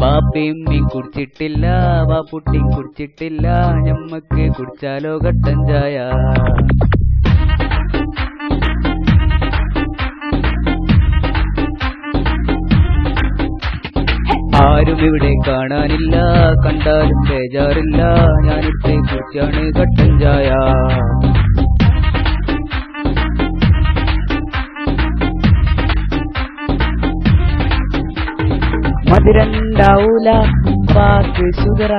ബാപ്പയും കുടിച്ചിട്ടില്ല, ബാപ്പുട്ടിയും കുടിച്ചിട്ടില്ല, ഞമ്മക്ക് കുടിച്ചാലോ കട്ടൻ ചായ. ആരും ഇവിടെ കാണാനില്ല, കണ്ടാലും ബേജാറില്ല, ഞാനിട്ട് കുടിച്ചാണ് കട്ടൻ ചായ. മധുരണ്ടാവൂല പാക്ക് ഷുഗറ,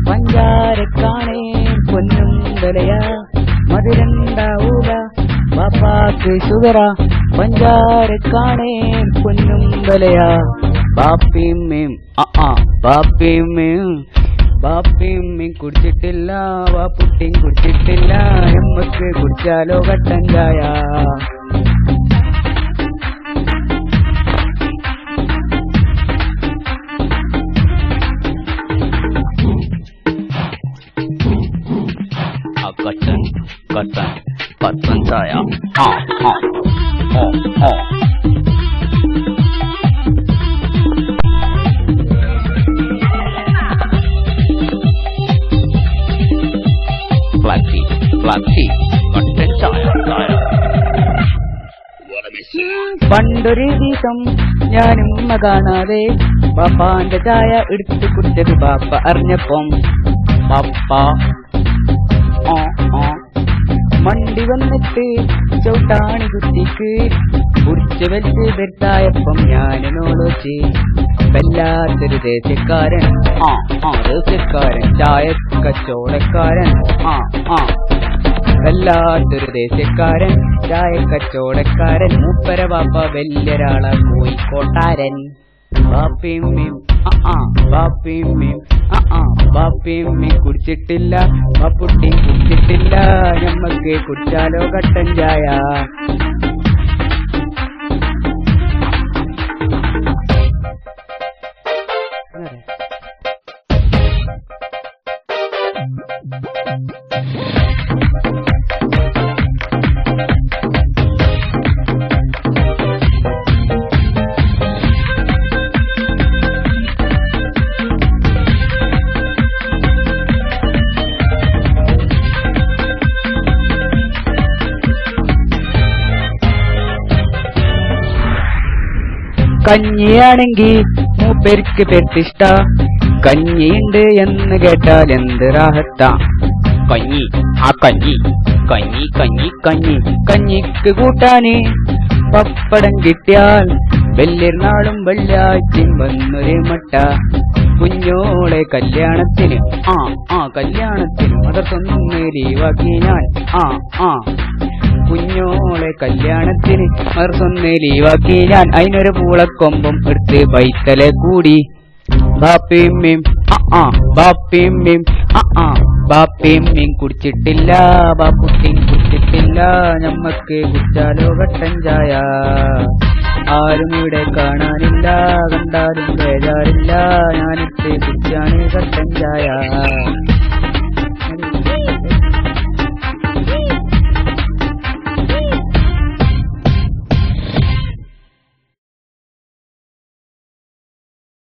പഞ്ചാരക്കാണേ പൊന്നും വിലയാ. മധുരണ്ടാവൂല പാക്ക് ഷുഗറ, പഞ്ചാരക്കാണേ പൊന്നും വിലയാ. ബാപ്പിയും ബാപ്പിയും കുടിച്ചിട്ടില്ല, ബാപ്പുട്ടിയും കുടിച്ചിട്ടില്ല, നമ്മക്ക് കുടിച്ചാലോ കട്ടൻ ചായ. കട്ടൻ ചായ. പണ്ടൊരു ദിവസം ഞാനുമ്മ കാണാതെ പാപ്പാന്റെ ചായ എടുത്ത് കുടിച്ചത് പാപ്പ അറിഞ്ഞപ്പം പാപ്പ മണ്ടി വന്നിട്ട് ചവിട്ടാണി കുത്തിക്ക് കുടിച്ച് വെച്ച് വെറുതായപ്പം ഞാനോളോച്ച് വല്ലാത്തൊരു ദേശക്കാരൻ ദേശക്കാരൻ ചായ കച്ചവടക്കാരൻ വല്ലാത്തൊരു ദേശക്കാരൻ ചായ കച്ചവടക്കാരൻ മൂപ്പര പാപ്പ വലിയൊരാളാ കോഴിക്കോട്ടാരൻ. ബാപ്പിയും കുടിച്ചിട്ടില്ല, ബാപ്പുട്ടിയും കുടിച്ചിട്ടില്ല, ഞമ്മക്ക് കുടിച്ചാലോ കട്ടൻ ചായ. കഞ്ഞിയാണെങ്കി മൂപ്പർക്ക് പെട്ടിഷ്ട, കഞ്ഞിയുണ്ട് എന്ന് കേട്ടാൽ എന്ത് റാഹത്ത. കഞ്ഞി കഞ്ഞിക്ക് കൂട്ടാന് പപ്പടം കിട്ടിയാൽ വെല്ലിരുന്നാളും വെള്ളിയാഴ്ചയും വന്നൊരു മട്ട. കുഞ്ഞോളെ കല്യാണത്തിന് കല്യാണത്തിന് മദർസൊന്ന് ലീവാക്കി ഞാൻ. കുഞ്ഞോളെ കല്യാണത്തിന് മദർസൊന്ന് ലീവാക്കി ഞാൻ. അതിനൊരു പൂളക്കൊമ്പം എടുത്ത് ബൈത്തലെ കൂടി. ബാപ്പിയും കുടിച്ചിട്ടില്ല, ബാപ്പുട്ടിയും കുടിച്ചിട്ടില്ല, ഞമ്മക്ക് കുടിച്ചാലോ കട്ടൻ ചായ. ആരും ഇവിടെ കാണാനില്ല, കണ്ടാലും ബേജാറില്ല, ഞാനിട്ട് കുടിച്ചാണ് കട്ടൻ ചായ.